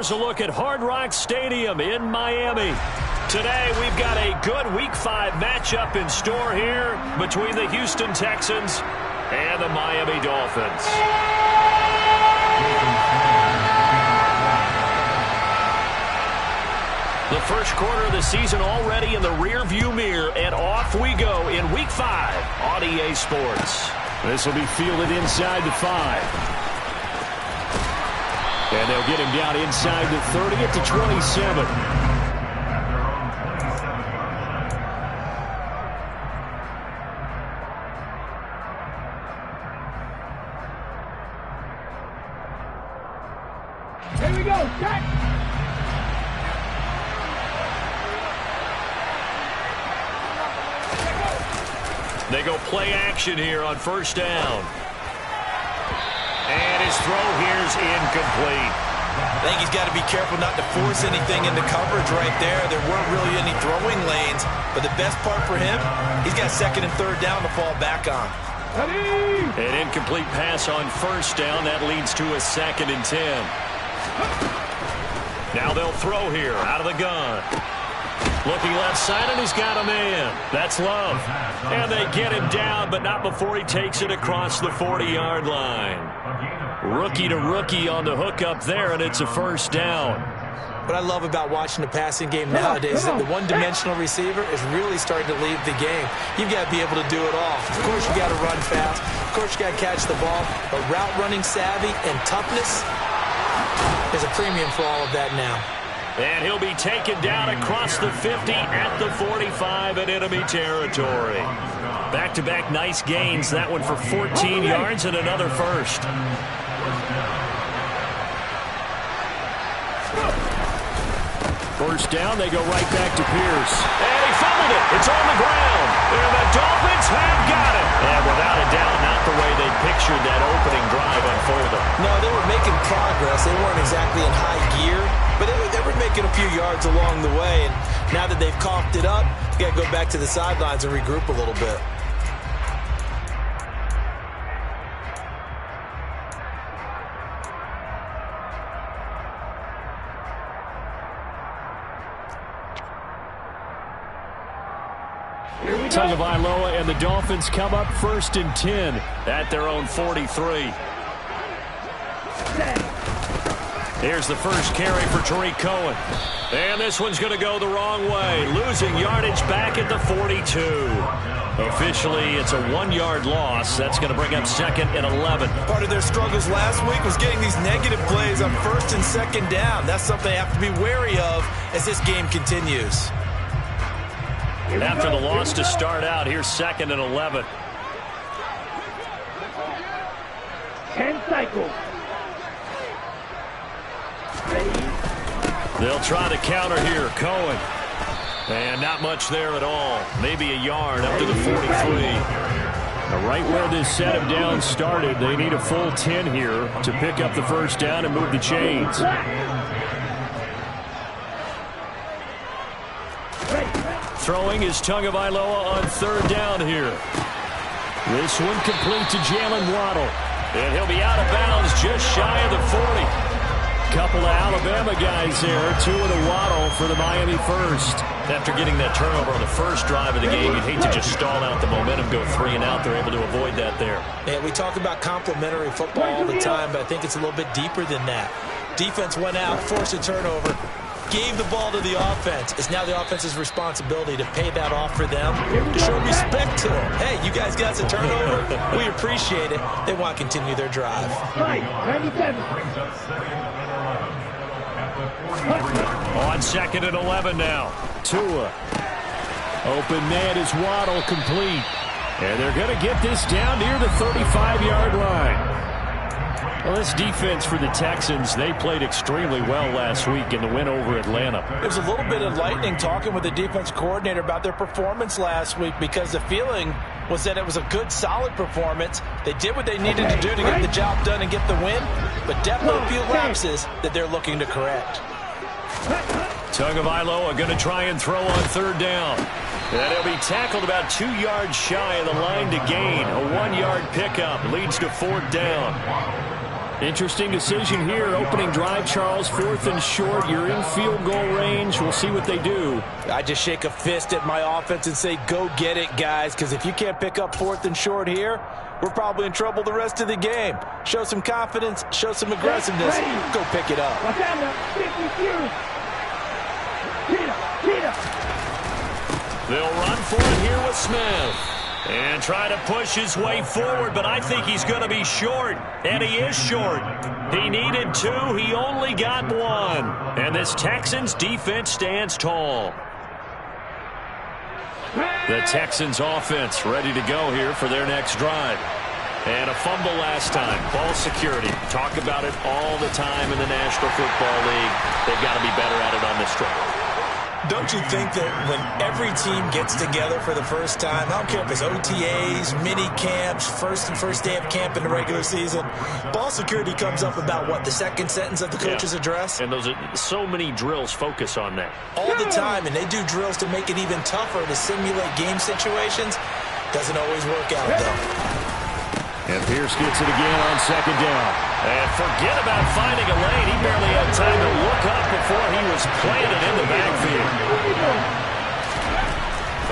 here's a look at Hard Rock Stadium in Miami. Today, we've got a good Week 5 matchup in store here between the Houston Texans and the Miami Dolphins. The first quarter of the season already in the rearview mirror, and off we go in Week 5 on EA Sports. This will be fielded inside the 5. And they'll get him down inside the 30 at the 27. Here we go, check. They go play action here on first down. And his throw here's incomplete. I think he's got to be careful not to force anything into coverage right there. There weren't really any throwing lanes. But the best part for him, he's got second and third down to fall back on. An incomplete pass on first down. That leads to a 2nd and 10. Now they'll throw here out of the gun. Looking left side, and he's got a man. That's Love. And they get him down, but not before he takes it across the 40-yard line. Rookie to rookie on the hook up there, and it's a first down. What I love about watching the passing game nowadays is that the one-dimensional receiver is really starting to lead the game. You've got to be able to do it all. Of course, you got to run fast. Of course, you got to catch the ball. But route running savvy and toughness is a premium for all of that now. And he'll be taken down across the 50 at the 45 in enemy territory. Back-to-back nice gains. That one for 14 yards and another first. First down, they go right back to Pierce. And he fumbled it. It's on the ground. And the Dolphins have got it. And without a doubt, not the way they pictured that opening drive unfolding. No, they were making progress. They weren't exactly in high gear, but they were making a few yards along the way. And now that they've coughed it up, you got to go back to the sidelines and regroup a little bit. Tagovailoa and the Dolphins come up 1st and 10 at their own 43. Here's the first carry for Tariq Cohen. And this one's going to go the wrong way. Losing yardage back at the 42. Officially, it's a 1-yard loss. That's going to bring up 2nd and 11. Part of their struggles last week was getting these negative plays on 1st and 2nd down. That's something they have to be wary of as this game continues. After the loss to start out, here's 2nd and 11. 10 cycles. They'll try to counter here. Cohen. And not much there at all. Maybe a yard up to the 43. Now, right where this set of downs started, they need a full 10 here to pick up the first down and move the chains. Throwing is Tagovailoa on 3rd down here. This one complete to Jalen Waddle. And he'll be out of bounds just shy of the 40. Couple of Alabama guys there. 2 and a Waddle for the Miami first. After getting that turnover on the first drive of the game, you'd hate to just stall out the momentum, go 3 and out. They're able to avoid that there. Yeah, we talk about complementary football all the time, but I think it's a little bit deeper than that. Defense went out, forced a turnover, gave the ball to the offense. It's now the offense's responsibility to pay that off for them, to show respect to them. Hey, you guys got a turnover. We appreciate it. They want to continue their drive. 97. On 2nd and 11 now. Tua. Open man is Waddle, complete. And they're going to get this down near the 35-yard line. Well, this defense for the Texans, they played extremely well last week in the win over Atlanta. There's a little bit of lightning talking with the defense coordinator about their performance last week, because the feeling was that it was a good, solid performance. They did what they needed to do to get the job done and get the win, but definitely a few lapses that they're looking to correct. Tagovailoa going to try and throw on 3rd down. And he'll be tackled about 2 yards shy of the line to gain. A 1-yard pickup leads to 4th down. Interesting decision here. Opening drive, Charles. 4th and short. You're in field goal range. We'll see what they do. I just shake a fist at my offense and say, go get it, guys, because if you can't pick up 4th and short here, we're probably in trouble the rest of the game. Show some confidence, show some aggressiveness, go pick it up. They'll run for it here with Smith. And try to push his way forward, but I think he's going to be short. And he is short. He needed 2. He only got 1. And this Texans defense stands tall. The Texans offense ready to go here for their next drive. And a fumble last time. Ball security. Talk about it all the time in the National Football League. They've got to be better at it on this drive. Don't you think that when every team gets together for the first time, I don't care if it's OTAs, mini camps, first day of camp in the regular season, ball security comes up about, what, the second sentence of the coach's address? And those are so many drills focus on that. All the time, and they do drills to make it even tougher to simulate game situations. Doesn't always work out, though. And Pierce gets it again on 2nd down. And forget about finding a lane. He barely had time to look up before he was planted in the backfield.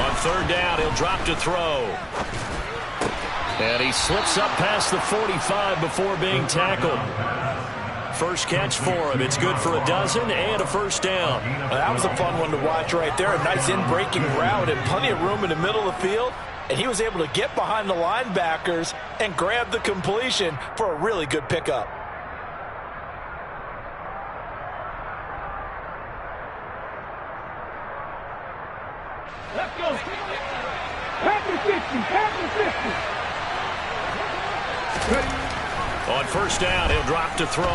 On 3rd down, he'll drop to throw. And he slips up past the 45 before being tackled. First catch for him. It's good for a dozen and a first down. Well, that was a fun one to watch right there. A nice in-breaking route and plenty of room in the middle of the field. And he was able to get behind the linebackers and grab the completion for a really good pickup. Let's go. Pack the 50. Pack the 50. On 1st down, he'll drop to throw.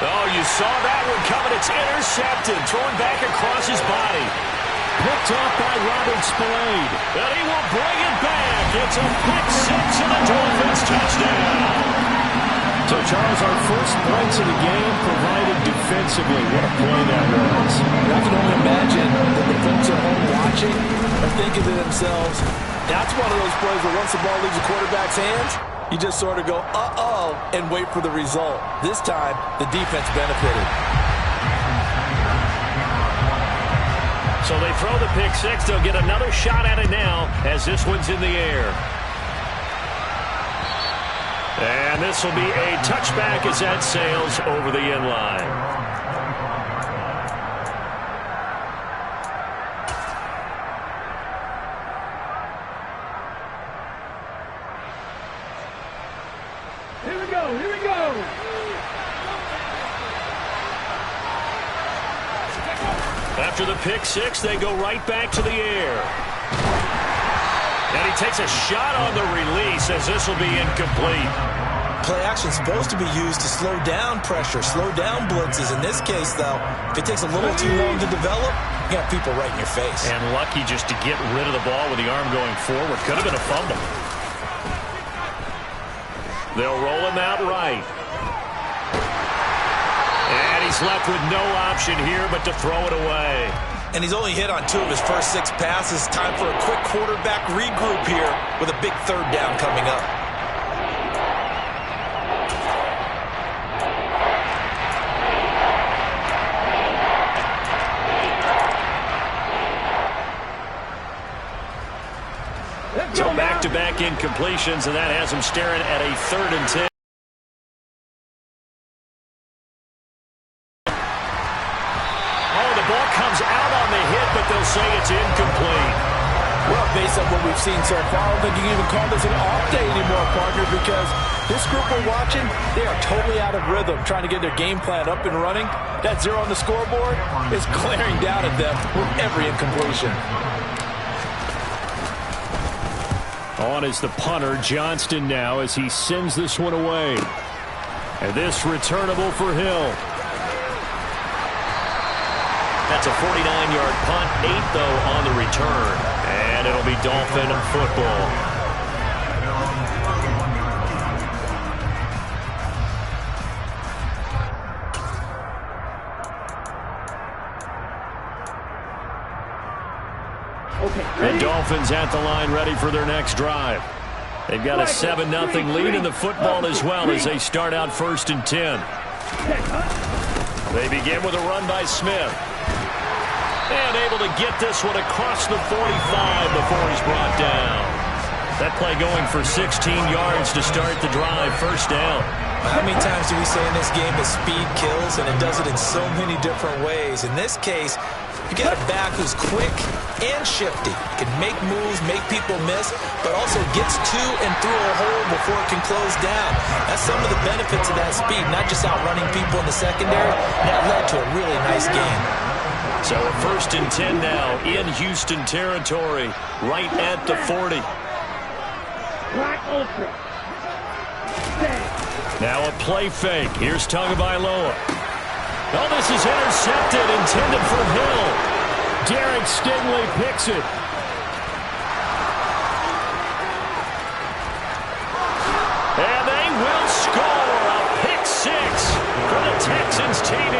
Oh, you saw that one coming. It's intercepted. Throwing back across his body. Picked off by Robert Spillane. And he will bring it back. It's a pick 6 and a Dolphins touchdown. So, Charles, our first points of the game provided defensively. What a play that was. I can only imagine that the folks at home watching are thinking to themselves, that's one of those plays where once the ball leaves the quarterback's hands, you just sort of go, uh-oh, and wait for the result. This time, the defense benefited. So they throw the pick 6. They'll get another shot at it now as this one's in the air. And this will be a touchback as that sails over the end line. Here we go. Here we go. After the pick 6, they go right back to the air. And he takes a shot on the release as this will be incomplete. Play action is supposed to be used to slow down pressure, slow down blitzes. In this case, though, if it takes a little too long to develop, you got people right in your face. And lucky just to get rid of the ball with the arm going forward. Could have been a fumble. They'll roll him out right. And he's left with no option here but to throw it away. And he's only hit on 2 of his first 6 passes. Time for a quick quarterback regroup here with a big 3rd down coming up. So back-to-back incompletions, and that has him staring at a 3rd and 10. They'll say it's incomplete. Well, based on what we've seen so far, I don't think you can even call this an off day anymore, partner, because this group we're watching, they are totally out of rhythm, trying to get their game plan up and running. That 0 on the scoreboard is glaring down at them with every incompletion. On is the punter, Johnston, now as he sends this one away. And this returnable for Hill. That's a 49-yard punt, 8, though, on the return. And it'll be Dolphin football. Okay, The Dolphins at the line ready for their next drive. They've got a 7-0 lead in the football as well as they start out 1st and 10. They begin with a run by Smith. And able to get this one across the 45 before he's brought down. That play going for 16 yards to start the drive. 1st down. How many times do we say in this game that speed kills, and it does it in so many different ways? In this case, you got a back who's quick and shifty. Can make moves, make people miss, but also gets to and through a hole before it can close down. That's some of the benefits of that speed, not just outrunning people in the secondary. That led to a really nice game. So a 1st and 10 now in Houston territory, right at the 40. Now a play fake. Here's Tagovailoa. Oh, this is intercepted, intended for Hill. Derek Stingley picks it. And they will score a pick 6 for the Texans TD.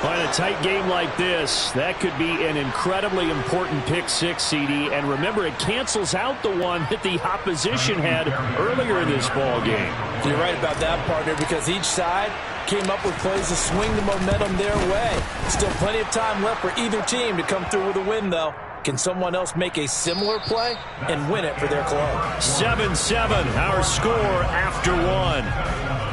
In a tight game like this, that could be an incredibly important pick 6, CD. And remember, it cancels out the one that the opposition had earlier in this ball game. You're right about that, partner, because each side came up with plays to swing the momentum their way. Still plenty of time left for either team to come through with a win, though. Can someone else make a similar play and win it for their club? 7-7, our score after 1.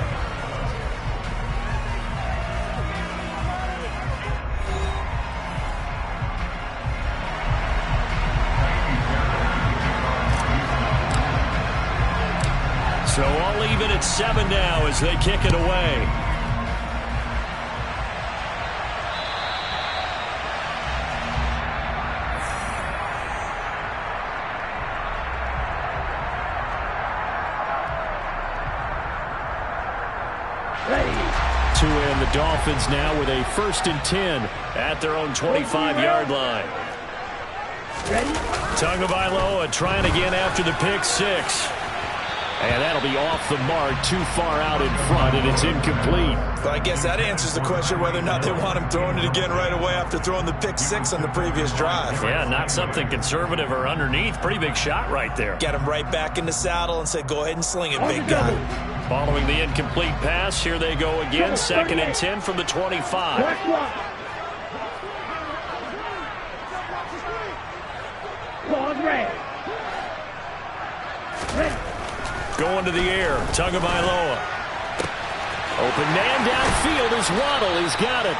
So all even at 7 now as they kick it away. To end the Dolphins now with a 1st and 10 at their own 25-yard line. Tagovailoa trying again after the pick 6. And that'll be off the mark, too far out in front, and it's incomplete. Well, I guess that answers the question whether or not they want him throwing it again right away after throwing the pick 6 on the previous drive. Yeah, not something conservative or underneath. Pretty big shot right there. Get him right back in the saddle and say, go ahead and sling it, big guy. Following the incomplete pass, here they go again. 2nd and 10 from the 25. Going to the air, Tagovailoa. Open man downfield is Waddle. He's got it.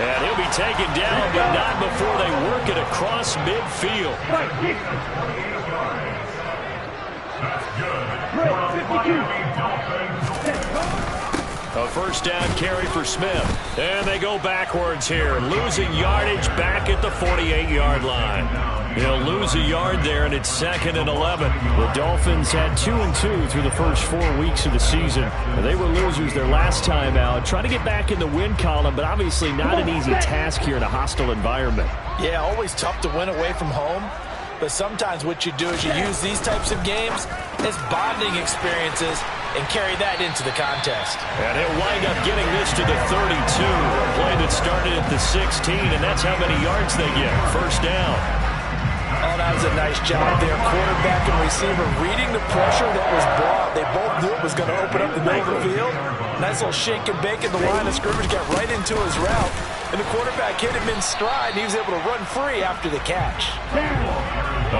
And he'll be taken down, but not before they work it across midfield. A 1st down carry for Smith. And they go backwards here, losing yardage back at the 48-yard line. He'll lose a yard there, and it's 2nd and 11. The Dolphins had 2-2 through the first 4 weeks of the season. They were losers their last time out. Trying to get back in the win column, but obviously not an easy task here in a hostile environment. Yeah, always tough to win away from home. But sometimes what you do is you use these types of games as bonding experiences and carry that into the contest. And he'll wind up getting this to the 32. A play that started at the 16, and that's how many yards they get. 1st down. Oh, that was a nice job there. Quarterback and receiver reading the pressure that was brought. They both knew it was going to open up the middle of the field. Nice little shake and bake in the line of scrimmage. Got right into his route. And the quarterback hit him in stride. And he was able to run free after the catch.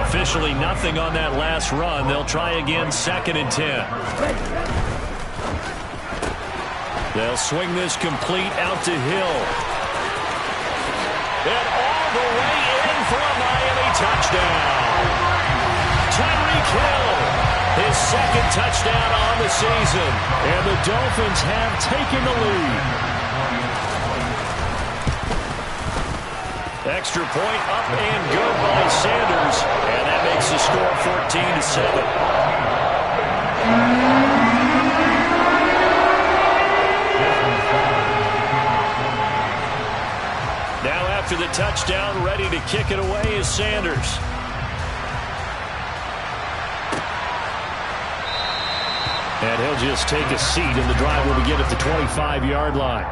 Officially nothing on that last run. They'll try again 2nd and 10. They'll swing this complete out to Hill. And all the way in for a Miami touchdown. Tyreek Hill, his 2nd touchdown on the season. And the Dolphins have taken the lead. Extra point up and good by Sanders. And that makes the score 14-7. Now after the touchdown, ready to kick it away is Sanders. And he'll just take a seat, and the drive will begin at the 25-yard line.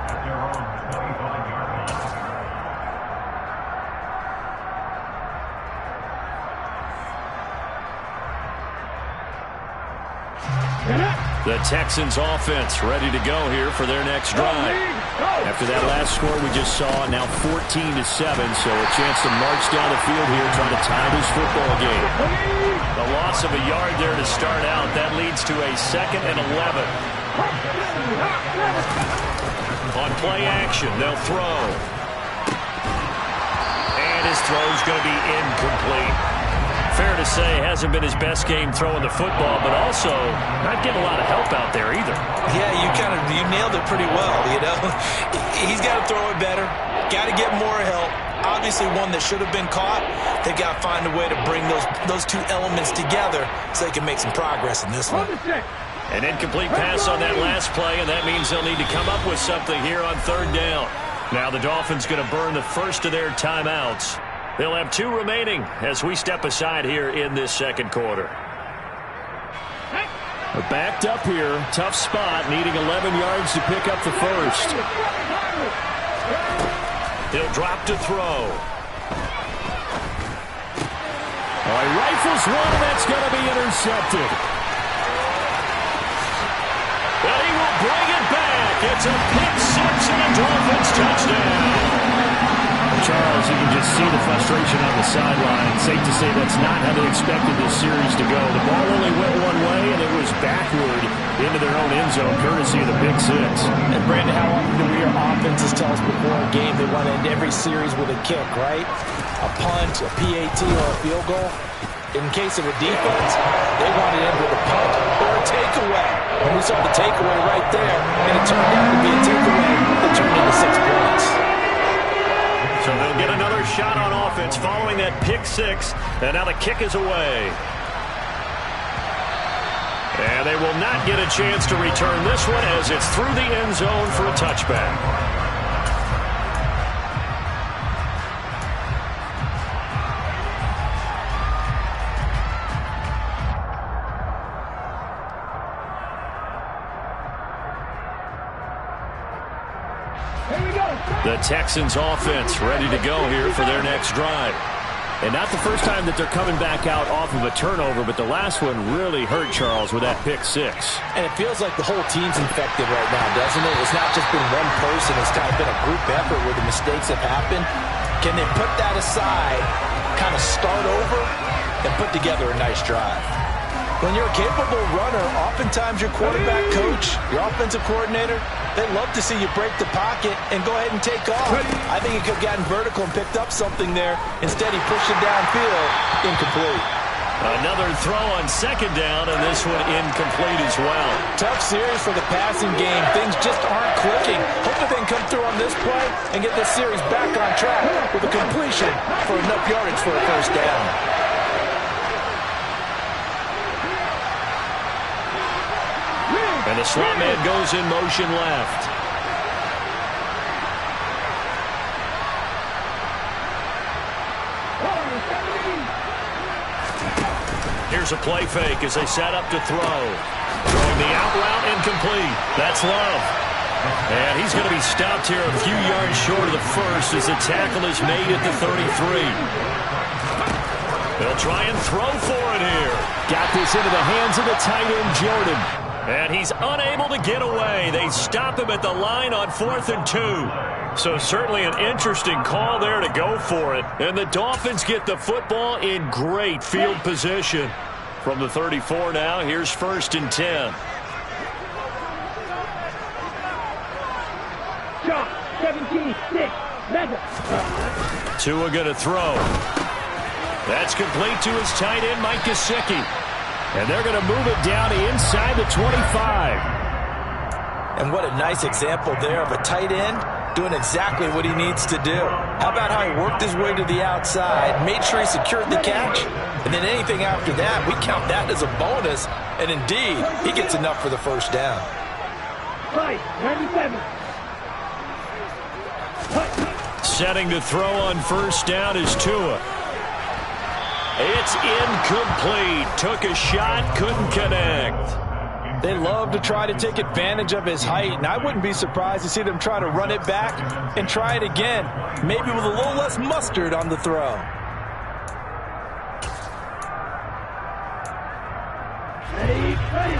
The Texans offense ready to go here for their next drive. After that last score we just saw, now 14-7, so a chance to march down the field here trying to tie this football game. A loss of a yard there to start out. That leads to a 2nd and 11. On play action, they'll throw. And his throw's going to be incomplete. Fair to say, hasn't been his best game throwing the football, but also not getting a lot of help out there either. Yeah, you nailed it pretty well, you know. He's got to throw it better, got to get more help. Obviously one that should have been caught. They've got to find a way to bring those two elements together so they can make some progress in this one. An incomplete pass on that last play, and that means they'll need to come up with something here on 3rd down. Now the Dolphins going to burn the first of their timeouts. They'll have 2 remaining as we step aside here in this 2nd quarter. We're backed up here. Tough spot, needing 11 yards to pick up the first. He'll drop to throw. All right, rifles one, and that's going to be intercepted. But he will bring it back. It's a pick 6 and a Dolphins touchdown. Charles, you can just see the frustration on the sideline. Safe to say that's not how they expected this series to go. The ball only went one way, and it was backward into their own end zone, courtesy of the pick 6. And, Brandon, how often do we hear offenses tell us before a game they want to end every series with a kick, right? A punt, a PAT, or a field goal. In case of a defense, they want to end with a punt or a takeaway. And we saw the takeaway right there, and it turned out to be a takeaway that turned into 6 points. So they'll get another shot on offense following that pick 6, and now the kick is away. And they will not get a chance to return this one as it's through the end zone for a touchback. The Texans offense ready to go here for their next drive. And not the first time that they're coming back out off of a turnover, but the last one really hurt Charles with that pick 6. And it feels like the whole team's infected right now, doesn't it? It's not just been one person. It's kind of been a group effort where the mistakes have happened. Can they put that aside, kind of start over, and put together a nice drive? When you're a capable runner, oftentimes your quarterback coach, your offensive coordinator, they love to see you break the pocket and go ahead and take off. I think he could have gotten vertical and picked up something there. Instead, he pushed it downfield. Incomplete. Another throw on 2nd down, and this one incomplete as well. Tough series for the passing game. Things just aren't clicking. Hopefully they can come through on this play and get this series back on track with a completion for enough yardage for a first down. And the slot man goes in motion left. Here's a play fake as they set up to throw. Throwing the out route incomplete. That's Love. And he's going to be stopped here a few yards short of the first as the tackle is made at the 33. They'll try and throw for it here. Got this into the hands of the tight end, Jordan. And he's unable to get away. They stop him at the line on 4th and 2. So certainly an interesting call there to go for it. And the Dolphins get the football in great field position. From the 34 now, here's 1st and 10. Shot, 17, 6, 11. Tua going to throw. That's complete to his tight end, Mike Gesicki. And they're going to move it down inside the 25. And what a nice example there of a tight end doing exactly what he needs to do. How about how he worked his way to the outside, made sure he secured the catch, and then anything after that, we count that as a bonus. And indeed, he gets enough for the first down. 97. Setting to throw on 1st down is Tua. It's incomplete. Took a shot, couldn't connect. They love to try to take advantage of his height, and I wouldn't be surprised to see them try to run it back and try it again, maybe with a little less mustard on the throw.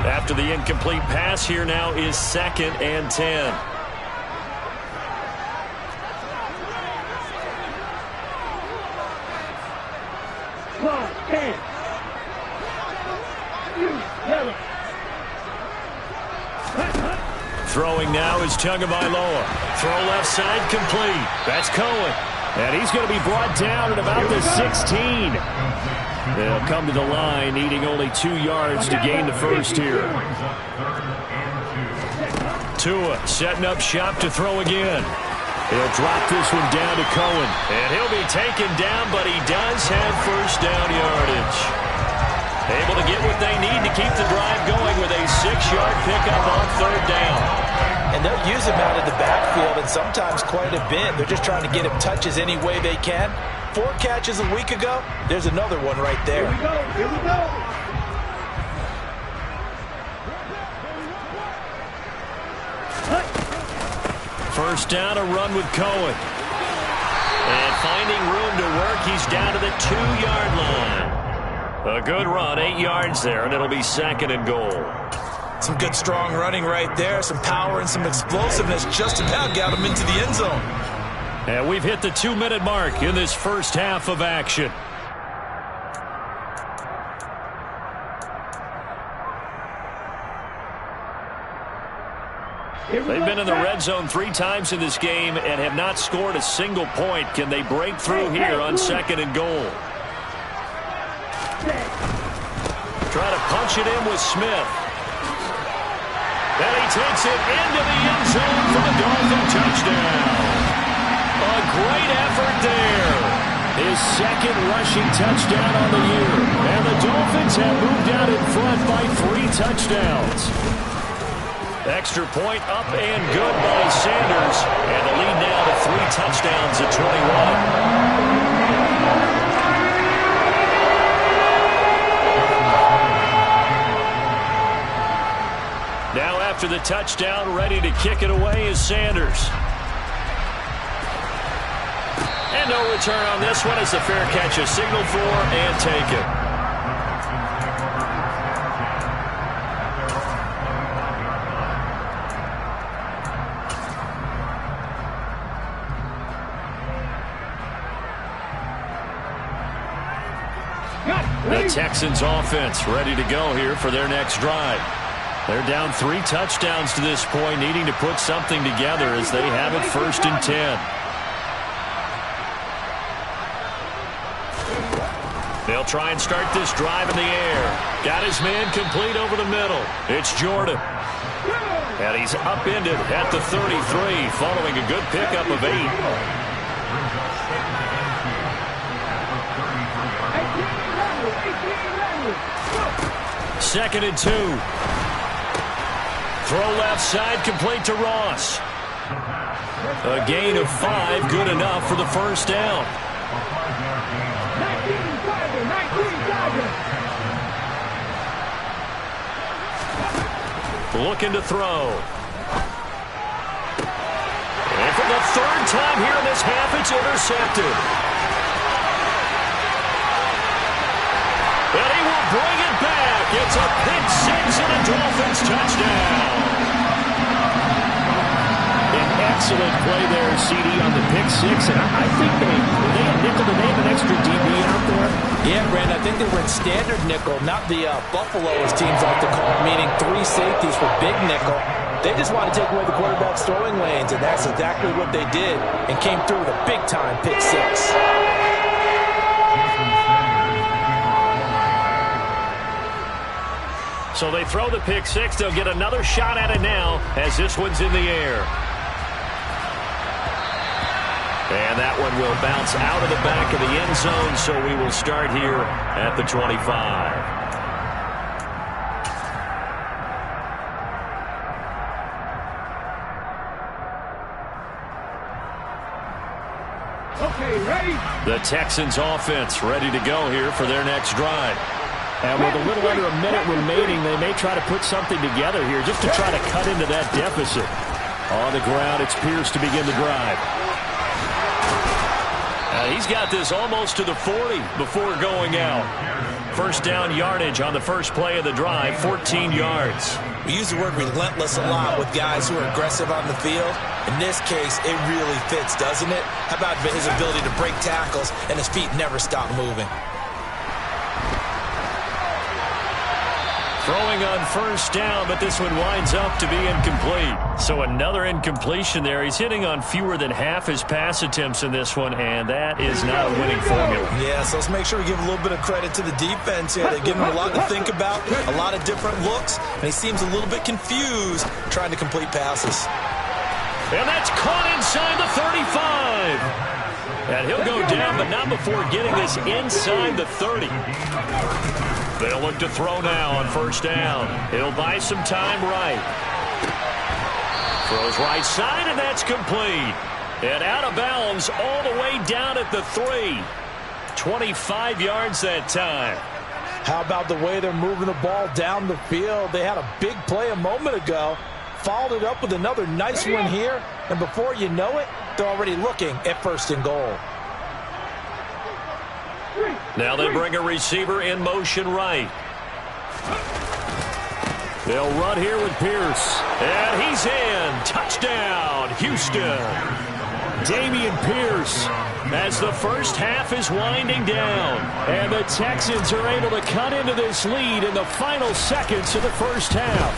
At after the incomplete pass. Here now is 2nd and 10. Throwing now is Tagovailoa. Throw left side complete. That's Cohen. And he's going to be brought down at about the 16. They'll come to the line, needing only 2 yards to gain the first here. Tua setting up shop to throw again. He'll drop this one down to Cohen. And he'll be taken down, but he does have first down yardage. Able to get what they need to keep the drive going with a 6-yard pickup on 3rd down. And they'll use him out of the backfield, and sometimes quite a bit. They're just trying to get him touches any way they can. 4 catches a week ago. There's another one right there. Here we go. Here we go. First down, a run with Cohen. And finding room to work, he's down to the 2-yard line. A good run, 8 yards there, and it'll be 2nd and goal. Some good, strong running right there. Some power and some explosiveness. Just about got him into the end zone. And we've hit the 2-minute mark in this first half of action. They've been in the red zone 3 times in this game and have not scored a single point. Can they break through here on 2nd and goal? Try to punch it in with Smith. And he takes it into the end zone for the Dolphin touchdown. A great effort there. His 2nd rushing touchdown on the year. And the Dolphins have moved out in front by 3 touchdowns. Extra point up and good by Sanders. And the lead now to 3 touchdowns at 21. Now after the touchdown, ready to kick it away is Sanders. And no return on this one as the fair catch is signaled for and taken. The Texans offense ready to go here for their next drive. They're down 3 touchdowns to this point, needing to put something together as they have it 1st and 10. They'll try and start this drive in the air. Got his man complete over the middle. It's Jordan. And he's upended at the 33, following a good pickup of 8. 2nd and 2. Throw left side, complete to Ross. A gain of 5, good enough for the first down. 19 Tiger. Looking to throw. And for the 3rd time here in this half, it's intercepted. And he will bring it back. It's a pick 6 and a Dolphins touchdown. An excellent play there, CD, on the pick 6. And I think they had nickel. Did they have an extra DB out there? Yeah, Brand, I think they were in standard nickel, not the Buffalo, as teams like to call it, meaning 3 safeties for big nickel. They just want to take away the quarterback's throwing lanes, and that's exactly what they did and came through with a big-time pick 6. So they throw the pick 6. They'll get another shot at it now as this one's in the air. And that one will bounce out of the back of the end zone, so we will start here at the 25. Okay, ready? The Texans offense ready to go here for their next drive. And with a little under a minute remaining, they may try to put something together here just to try to cut into that deficit. On the ground, it's Pierce to begin the drive. He's got this almost to the 40 before going out. First down yardage on the first play of the drive, 14 yards. We use the word relentless a lot with guys who are aggressive on the field. In this case, it really fits, doesn't it? How about his ability to break tackles and his feet never stop moving? Throwing on first down, but this one winds up to be incomplete. So another incompletion there. He's hitting on fewer than half his pass attempts in this one, and that is not a winning formula. Yeah, so let's make sure we give a little bit of credit to the defense here. They give him a lot to think about, a lot of different looks, and he seems a little bit confused trying to complete passes. And that's caught inside the 35. And he'll go down, but not before getting this inside the 30. They'll look to throw now on first down. He'll buy some time right. Throws right side, and that's complete. And out of bounds all the way down at the 3. 25 yards that time. How about the way they're moving the ball down the field? They had a big play a moment ago. Followed it up with another nice one here. And before you know it, they're already looking at first and goal. Now they bring a receiver in motion right. They'll run here with Pierce. And he's in. Touchdown, Houston. Dameon Pierce as the first half is winding down. And the Texans are able to cut into this lead in the final seconds of the first half.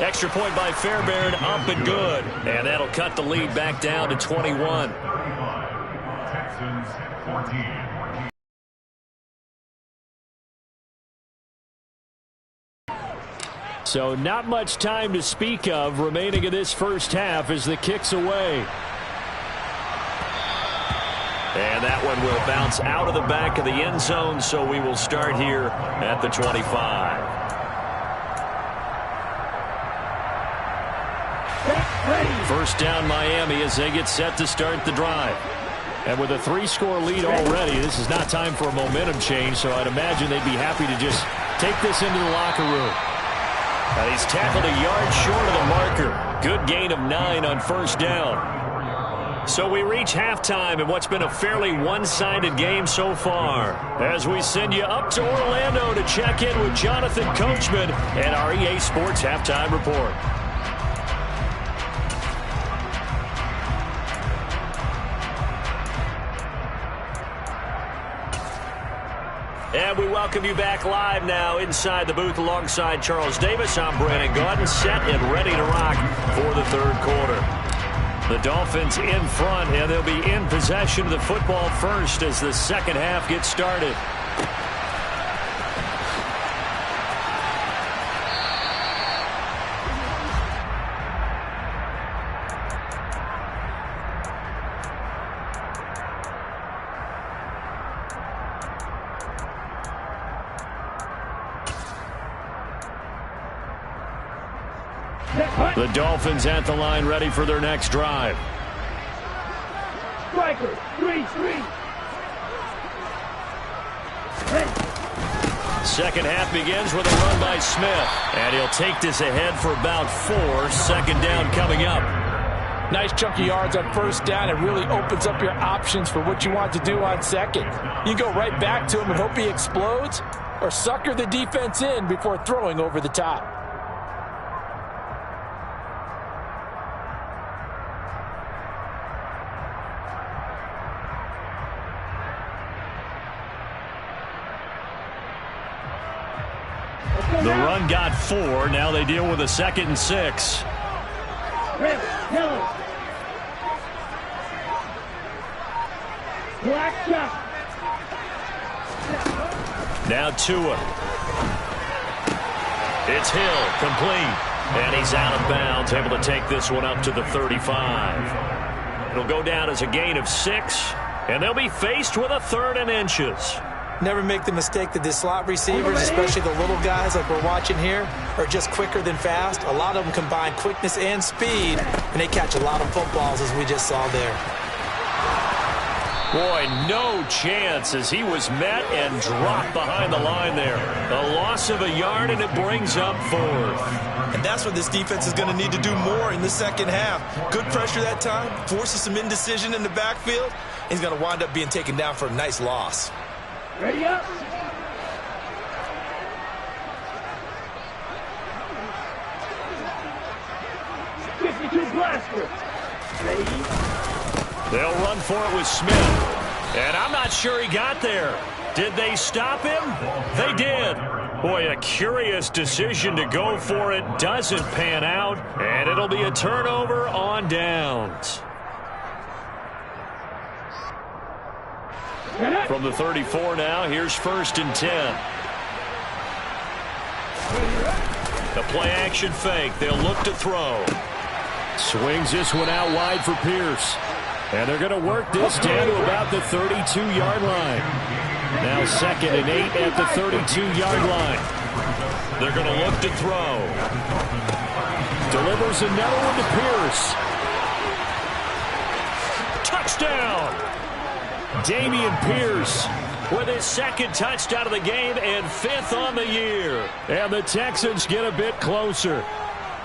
Extra point by Fairbairn, up and good. And that'll cut the lead back down to 21. Texans 14. So not much time to speak of remaining in this first half as the kick's away. And that one will bounce out of the back of the end zone, so we will start here at the 25. First down Miami as they get set to start the drive. And with a 3-score lead already, this is not time for a momentum change, so I'd imagine they'd be happy to just take this into the locker room. And he's tackled a yard short of the marker. Good gain of 9 on first down. So we reach halftime in what's been a fairly one-sided game so far. As we send you up to Orlando to check in with Jonathan Coachman and our EA Sports Halftime Report. And we welcome you back live now inside the booth alongside Charles Davis. I'm Brandon Gaudin, set and ready to rock for the third quarter. The Dolphins in front, and they'll be in possession of the football first as the second half gets started. The Dolphins at the line, ready for their next drive. Striker, 3-3. Second half begins with a run by Smith. And he'll take this ahead for about 4. Second down coming up. Nice chunky yards on first down. It really opens up your options for what you want to do on second. You go right back to him and hope he explodes, or sucker the defense in before throwing over the top. The run got 4. Now they deal with a 2nd and 6. Red, yellow. Black shot. Now Tua. It's Hill, complete. And he's out of bounds, able to take this one up to the 35. It'll go down as a gain of 6. And they'll be faced with a 3rd and inches. Never make the mistake that the slot receivers, especially the little guys like we're watching here, are just quicker than fast. A lot of them combine quickness and speed, and they catch a lot of footballs, as we just saw there. Boy, no chance as he was met and dropped behind the line there. A loss of a yard, and it brings up 4th. And that's what this defense is going to need to do more in the second half. Good pressure that time, forces some indecision in the backfield. He's going to wind up being taken down for a nice loss. Ready up. Blaster. Ready? They'll run for it with Smith. And I'm not sure he got there. Did they stop him? They did. Boy, a curious decision to go for it. Doesn't pan out. And it'll be a turnover on downs. From the 34 now, here's 1st and 10. The play-action fake. They'll look to throw. Swings this one out wide for Pierce. And they're going to work this down to about the 32-yard line. Now 2nd and 8 at the 32-yard line. They're going to look to throw. Delivers another one to Pierce. Touchdown! Damian Pierce with his 2nd touchdown of the game and 5th on the year. And the Texans get a bit closer.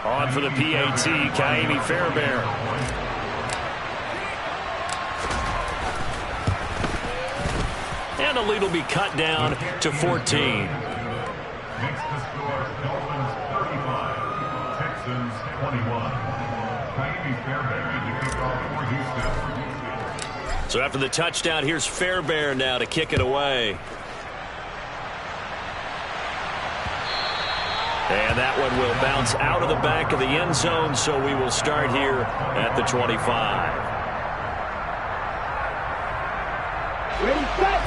On for the PAT, Kaimi Fairbairn. And the lead will be cut down to 14. Makes the score Dolphins 35, Texans 21. Kaimi Fairbairn to kick off for Houston. So after the touchdown, here's Fairbairn now to kick it away. And that one will bounce out of the back of the end zone, so we will start here at the 25.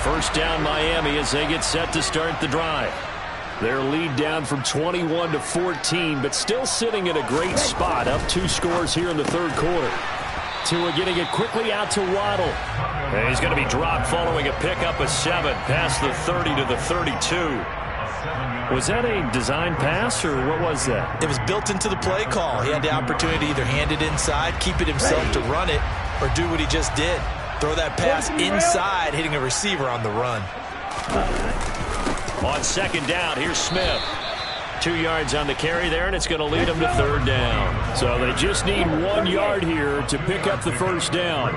First down Miami as they get set to start the drive. Their lead down from 21 to 14, but still sitting in a great spot, up 2 scores here in the 3rd quarter. Tua getting it quickly out to Waddle. And he's going to be dropped following a pickup of 7 past the 30 to the 32. Was that a design pass, or what was that? It was built into the play call. He had the opportunity to either hand it inside, keep it himself to run it, or do what he just did. Throw that pass inside, hitting a receiver on the run. On 2nd down, here's Smith. 2 yards on the carry there, and it's going to lead them to 3rd down. So they just need 1 yard here to pick up the 1st down.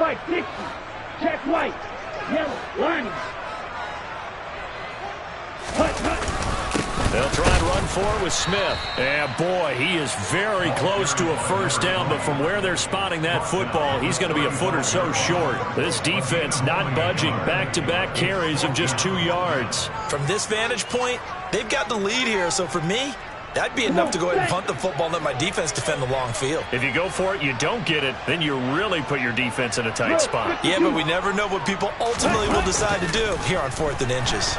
Right, 60. Check right. Yellow. Lining. They'll try and run for it with Smith. And boy, he is very close to a 1st down, but from where they're spotting that football, he's going to be a foot or so short. This defense not budging. Back-to-back carries of just 2 yards. From this vantage point, they've got the lead here, so for me, that'd be enough to go ahead and punt the football and let my defense defend the long field. If you go for it, you don't get it, then you really put your defense in a tight spot. Yeah, but we never know what people ultimately will decide to do here on 4th and inches.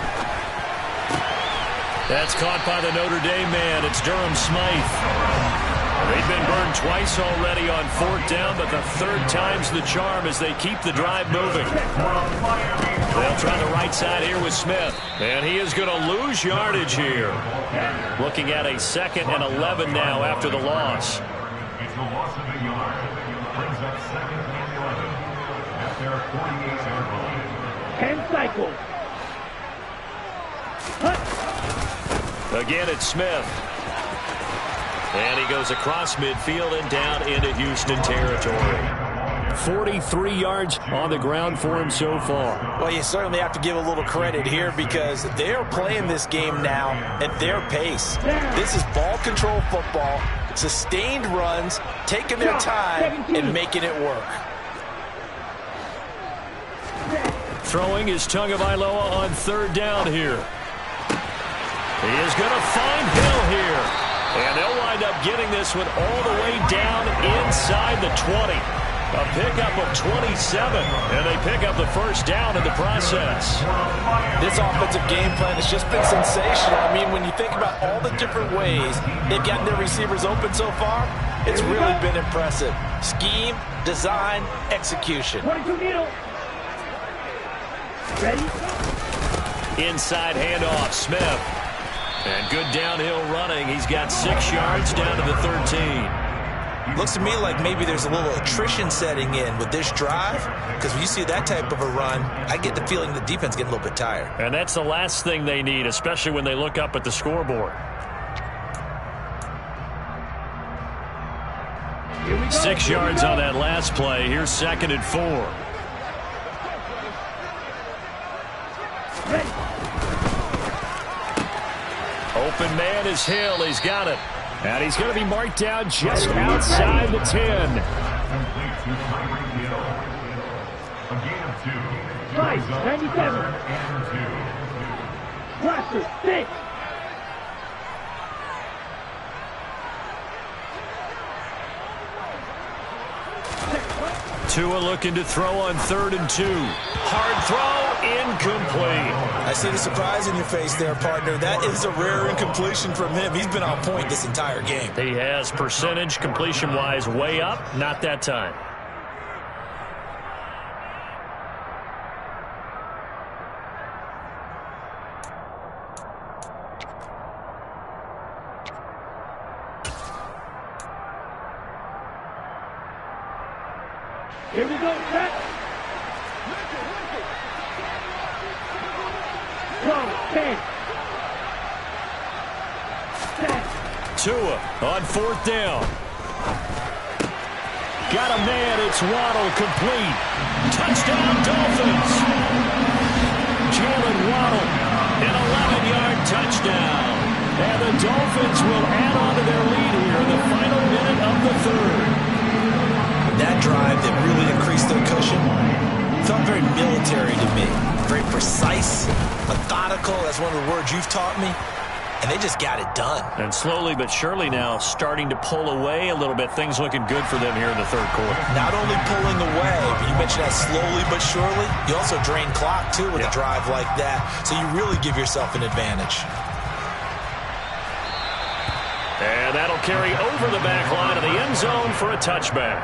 That's caught by the Notre Dame man. It's Durham Smythe. They've been burned twice already on 4th down, but the 3rd time's the charm as they keep the drive moving. They'll try the right side here with Smith. And he is going to lose yardage here. Looking at a 2nd and 11 now after the loss. It's a loss of a yard. Brings up 2nd and 11 at their 48-yard line. 10 cycles. Again, it's Smith. And he goes across midfield and down into Houston territory. 43 yards on the ground for him so far. Well, you certainly have to give a little credit here because they're playing this game now at their pace. This is ball control football, sustained runs, taking their time and making it work. Throwing is Tagovailoa on 3rd down here. He is going to find Hill here. And they'll wind up getting this one all the way down inside the 20. A pickup of 27. And they pick up the 1st down in the process. This offensive game plan has just been sensational. I mean, when you think about all the different ways they've gotten their receivers open so far, it's really been impressive. Scheme, design, execution. 22 needle. Ready? Inside handoff, Smith. And good downhill running. He's got 6 yards down to the 13. Looks to me like maybe there's a little attrition setting in with this drive, because when you see that type of a run, I get the feeling the defense getting a little bit tired. And that's the last thing they need, especially when they look up at the scoreboard. 6 yards on that last play. Here's 2nd and 4. Open man is Hill. He's got it. And he's going to be marked down just outside the 10. Complete to Tyreek Hill. A gain of 2. Five, 97. And 2. Cluster, 6. Tua looking to throw on 3rd and 2. Hard throw, incomplete. I see the surprise in your face there, partner. That is a rare incompletion from him. He's been on point this entire game. He has percentage completion-wise way up. Not that time. Here we go, set. Go, 10. Set. Tua on 4th down. Got a man. It's Waddle, complete. Touchdown, Dolphins. Jalen Waddle, an 11-yard touchdown. And the Dolphins will add on to their lead here in the final minute of the 3rd. That drive that really increased their cushion felt very military to me. Very precise, methodical. That's one of the words you've taught me. And they just got it done. And slowly but surely now starting to pull away a little bit. Things looking good for them here in the 3rd quarter. Not only pulling away, but you mentioned that slowly but surely. You also drain clock, too, with a drive like that. So you really give yourself an advantage. And that'll carry over the back line of the end zone for a touchback.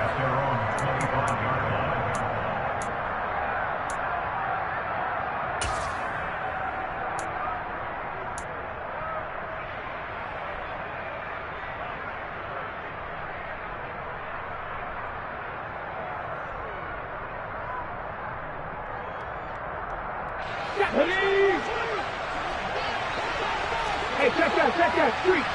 Hey, check that, street.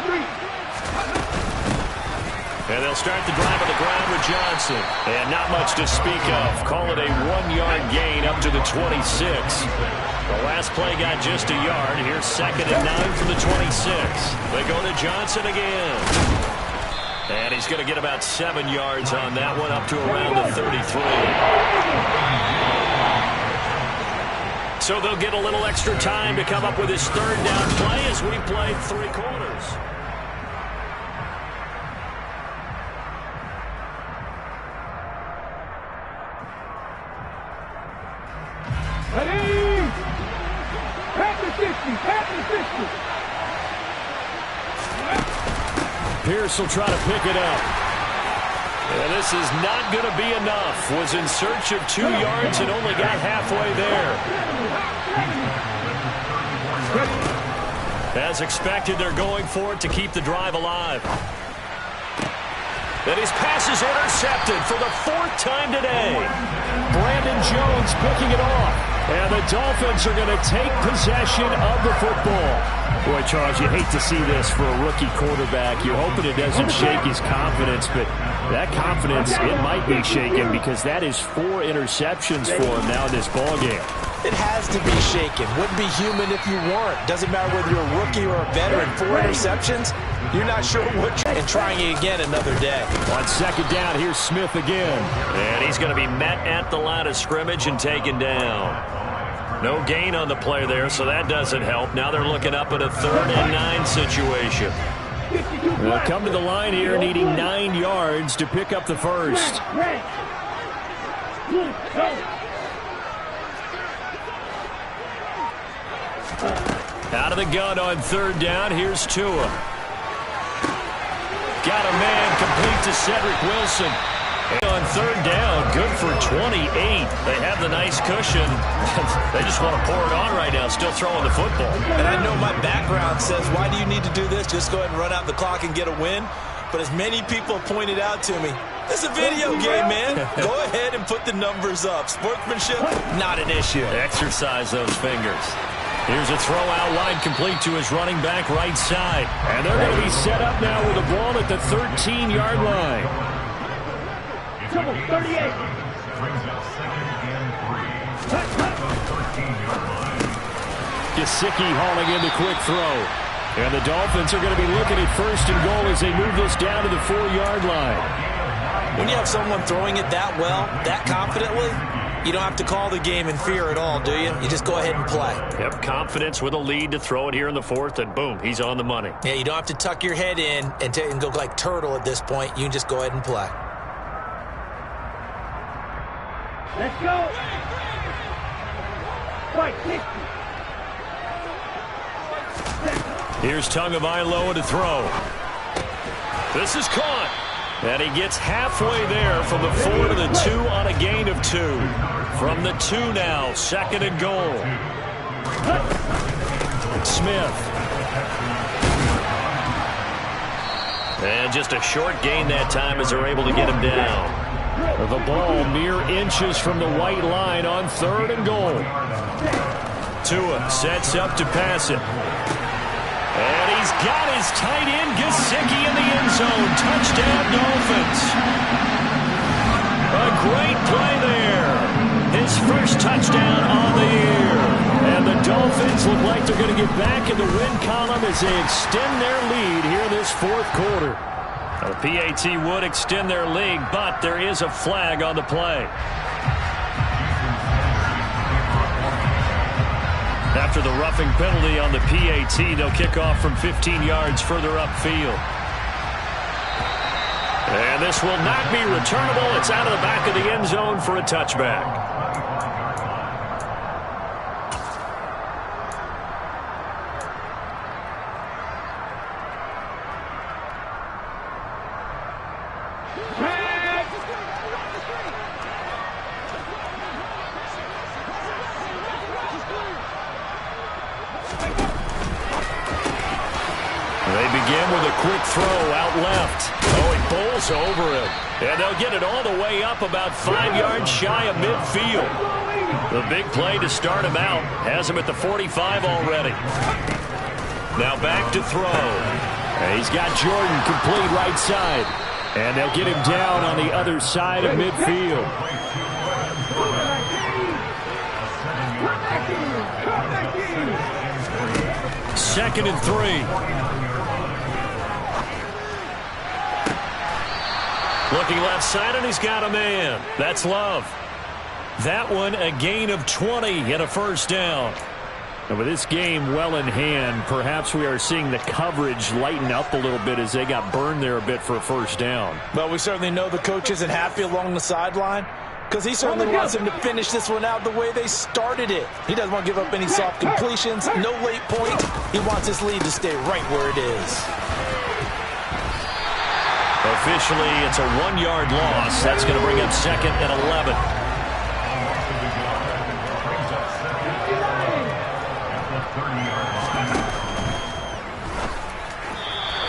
And they'll start the drive on the ground with Johnson. And not much to speak of. Call it a 1-yard gain up to the 26. The last play got just a yard. Here's 2nd and 9 from the 26. They go to Johnson again. And he's going to get about 7 yards on that one, up to around the 33. So they'll get a little extra time to come up with his 3rd down play as we play 3 quarters. Ready? Pass the 60. Pierce will try to pick it up. And this is not going to be enough. Was in search of 2 yards and only got halfway there. As expected, they're going for it to keep the drive alive. And his pass is intercepted for the 4th time today. Brandon Jones picking it off. And the Dolphins are going to take possession of the football. Boy, Charles, you hate to see this for a rookie quarterback. You're hoping it doesn't shake his confidence, but that confidence, it might be shaken because that is 4 interceptions for him now in this ballgame. It has to be shaken. Wouldn't be human if you weren't. Doesn't matter whether you're a rookie or a veteran. 4 interceptions, you're not sure what you're and trying it again another day. On 2nd down, here's Smith again. And he's going to be met at the line of scrimmage and taken down. No gain on the play there, so that doesn't help. Now they're looking up at a 3rd and 9 situation. They'll come to the line here needing 9 yards to pick up the 1st. Out of the gun on 3rd down, here's Tua. Got a man complete to Cedric Wilson. On 3rd down, good for 28. They have the nice cushion. They just want to pour it on right now, still throwing the football. And I know my background says, why do you need to do this? Just go ahead and run out the clock and get a win. but as many people have pointed out to me, it's a video game, man. Go ahead and put the numbers up. Sportsmanship, not an issue. Exercise those fingers. Here's a throw out wide, complete to his running back right side. And they're going to be set up now with the ball at the 13-yard line. Come on, 38. Brings up 2nd and 3. At the 13-yard line. Gesicki hauling in the quick throw. And the Dolphins are going to be looking at 1st and goal as they move this down to the 4-yard line. When you have someone throwing it that well, that confidently, you don't have to call the game in fear at all, do you? You just go ahead and play. Yep, confidence with a lead to throw it here in the 4th, and boom, he's on the money. Yeah, you don't have to tuck your head in and go like turtle at this point. You can just go ahead and play. Let's go. Fight, 60. Here's Tagovailoa to throw. This is caught. And he gets halfway there from the 4 to the 2 on a gain of 2. From the 2 now, 2nd and goal. Smith. And just a short gain that time as they're able to get him down. The ball mere inches from the white line on 3rd and goal. Tua sets up to pass it. And he's got his tight end, Gesicki, in the end zone. Touchdown, Dolphins. A great play there. His first touchdown on the year. And the Dolphins look like they're going to get back in the win column as they extend their lead here in this 4th quarter. Now, the PAT would extend their lead, but there is a flag on the play. After the roughing penalty on the PAT, they'll kick off from 15 yards further upfield. And this will not be returnable. It's out of the back of the end zone for a touchback. Quick throw out left. Oh, he bowls over him. And they'll get it all the way up about 5 yards shy of midfield. The big play to start him out has him at the 45 already. Now back to throw. And he's got Jordan complete right side. And they'll get him down on the other side of midfield. 2nd and 3. Looking left side, and he's got a man. That's Love. That one, a gain of 20 and a first down. And with this game well in hand, perhaps we are seeing the coverage lighten up a little bit as they got burned there a bit for a first down. Well, we certainly know the coach isn't happy along the sideline because he certainly wants him to finish this one out the way they started it. He doesn't want to give up any soft completions, no late points. He wants his lead to stay right where it is. Officially, it's a 1-yard loss. That's going to bring up 2nd and 11.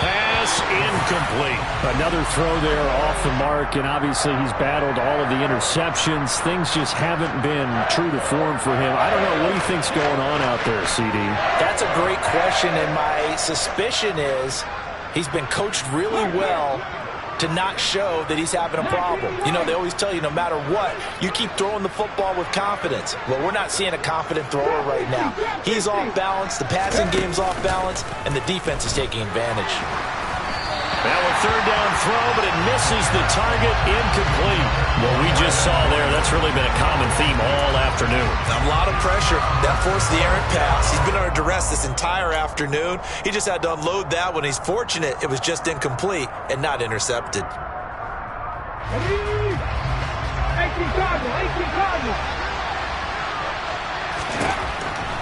Pass incomplete. Another throw there off the mark, and obviously he's battled all of the interceptions. Things just haven't been true to form for him. I don't know. What do you think's going on out there, CD? That's a great question, and my suspicion is he's been coached really well to not show that he's having a problem. You know, they always tell you no matter what, you keep throwing the football with confidence. Well, we're not seeing a confident thrower right now. He's off balance, the passing game's off balance, and the defense is taking advantage. Now a 3rd down throw, but it misses the target, incomplete. What we just saw there, that's really been a common theme all afternoon. A lot of pressure. That forced the errant pass. He's been under duress this entire afternoon. He just had to unload that one. He's fortunate it was just incomplete and not intercepted. 18 Cardinals.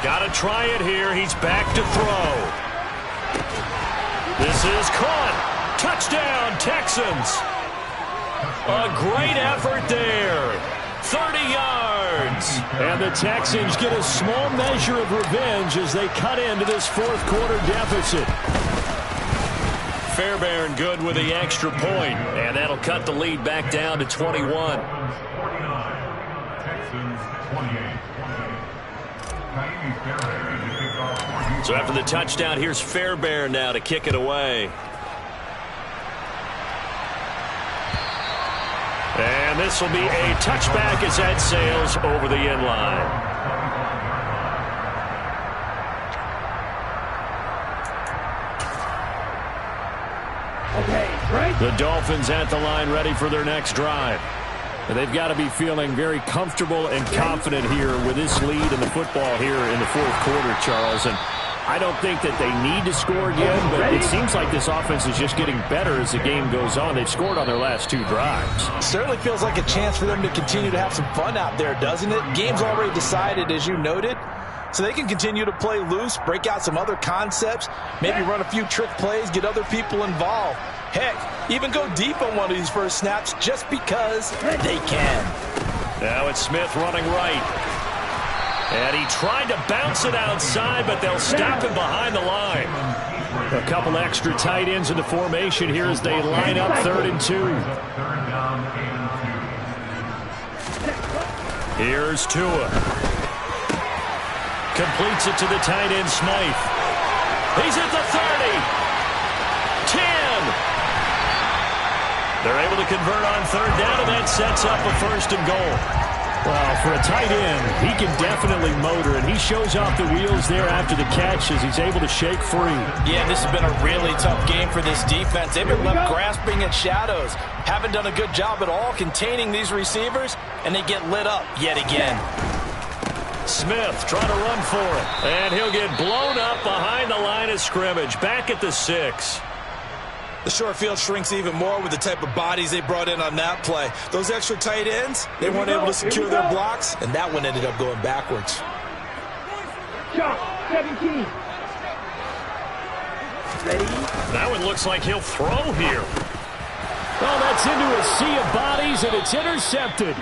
Got to try it here. He's back to throw. This is caught. Touchdown, Texans. A great effort there. 30 yards. And the Texans get a small measure of revenge as they cut into this 4th quarter deficit. Fairbairn good with the extra point, and that'll cut the lead back down to 21. 49, Texans 28. So after the touchdown, here's Fairbairn now to kick it away. And this will be a touchback as that sails over the end line. The Dolphins at the line ready for their next drive. And they've got to be feeling very comfortable and confident here with this lead in the football here in the fourth quarter, Charles. And I don't think that they need to score again, but it seems like this offense is just getting better as the game goes on. They've scored on their last 2 drives. Certainly feels like a chance for them to continue to have some fun out there, doesn't it? Game's already decided, as you noted. So they can continue to play loose, break out some other concepts, maybe run a few trick plays, get other people involved. Heck, even go deep on one of these first snaps just because they can. Now it's Smith running right. And he tried to bounce it outside, but they'll stop him behind the line. A couple extra tight ends in the formation here as they line up 3rd and 2. Here's Tua. Completes it to the tight end, Smythe. He's at the 30. 10. They're able to convert on 3rd down, and that sets up a 1st and goal. Well, for a tight end, he can definitely motor, and he shows off the wheels there after the catch as he's able to shake free. Yeah, this has been a really tough game for this defense. They've been left grasping at shadows. Haven't done a good job at all containing these receivers, and they get lit up yet again. Smith trying to run for it, and he'll get blown up behind the line of scrimmage, back at the 6. The short field shrinks even more with the type of bodies they brought in on that play. Those extra tight ends, they weren't able to secure their blocks, and that one ended up going backwards. Shot 17. Ready? That one looks like he'll throw here. Well, that's into a sea of bodies, and it's intercepted.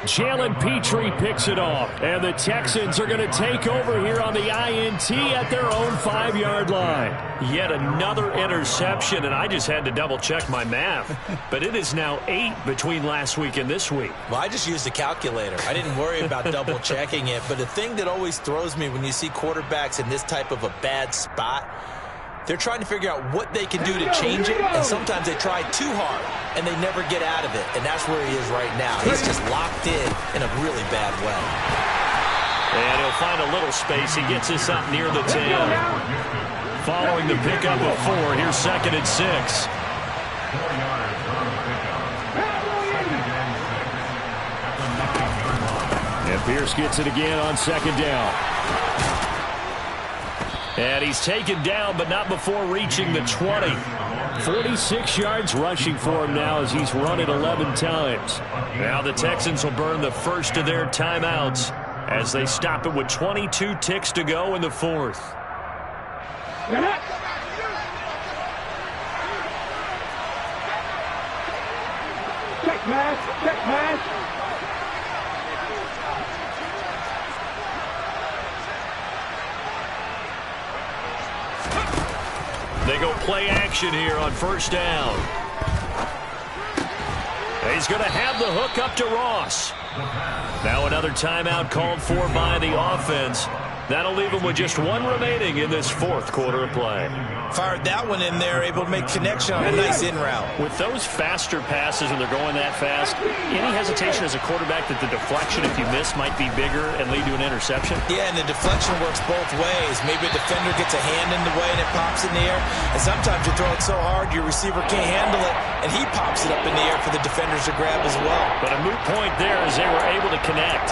Jalen Petrie picks it off, and the Texans are going to take over here on the INT at their own 5-yard line. Yet another interception, and I just had to double-check my math. But it is now 8 between last week and this week. Well, I just used a calculator. I didn't worry about double-checking it. But the thing that always throws me when you see quarterbacks in this type of a bad spot, they're trying to figure out what they can do to change it, and sometimes they try too hard, and they never get out of it, and that's where he is right now. He's just locked in a really bad way. And he'll find a little space. He gets this up near the 10. Following the pickup of 4, here's 2nd and 6. And Pierce gets it again on 2nd down. And he's taken down, but not before reaching the 20. 46 yards rushing for him now as he's run it 11 times. Now the Texans will burn the first of their timeouts as they stop it with 22 ticks to go in the 4th. Check match, check match. They go play action here on 1st down. He's going to have the hook up to Ross. Now another timeout called for by the offense. That'll leave him with just 1 remaining in this 4th quarter of play. Fired that one in there, able to make connection on a nice in route. With those faster passes and they're going that fast, any hesitation as a quarterback that the deflection, if you miss, might be bigger and lead to an interception? Yeah, and the deflection works both ways. Maybe a defender gets a hand in the way and it pops in the air. And sometimes you throw it so hard your receiver can't handle it, and he pops it up in the air for the defenders to grab as well. But a moot point there as they were able to connect.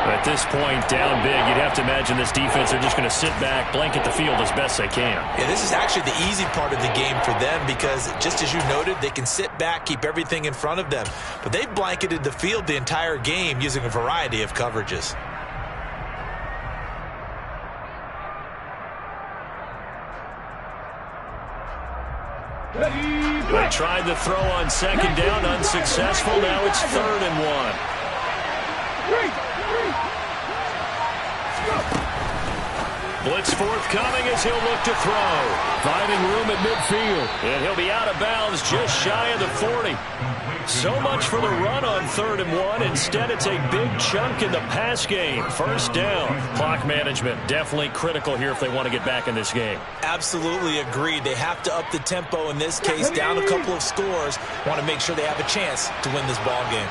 But at this point, down big, you'd have to imagine this defense are just going to sit back, blanket the field as best they can. Yeah, this is actually the easy part of the game for them because, just as you noted, they can sit back, keep everything in front of them. But they blanketed the field the entire game using a variety of coverages. They tried the throw on 2nd down, unsuccessful. Now it's 3rd and 1. Blitz forthcoming as he'll look to throw. Finding room at midfield. And he'll be out of bounds just shy of the 40. So much for the run on 3rd and 1. Instead, it's a big chunk in the pass game. First down. Clock management definitely critical here if they want to get back in this game. Absolutely agreed. They have to up the tempo in this case, down a couple of scores. Want to make sure they have a chance to win this ball game.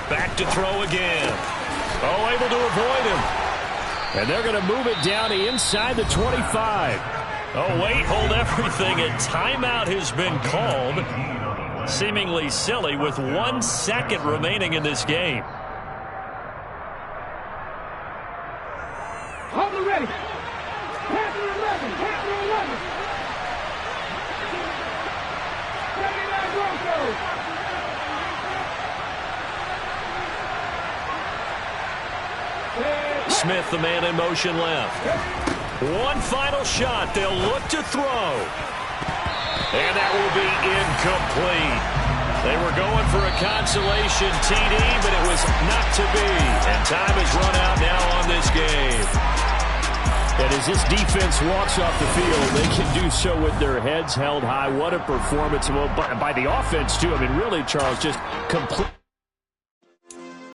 Back to throw again. Oh, able to avoid him. And they're going to move it down to inside the 25. Oh, wait, hold everything. A timeout has been called. Seemingly silly with 1 second remaining in this game. Hold it ready. Panther 11. Panther 11. 79 Broncos. Smith, the man in motion left. One final shot. They'll look to throw. And that will be incomplete. They were going for a consolation TD, but it was not to be. And time has run out now on this game. And as this defense walks off the field, they can do so with their heads held high. What a performance by the offense, too. I mean, really, Charles, just complete.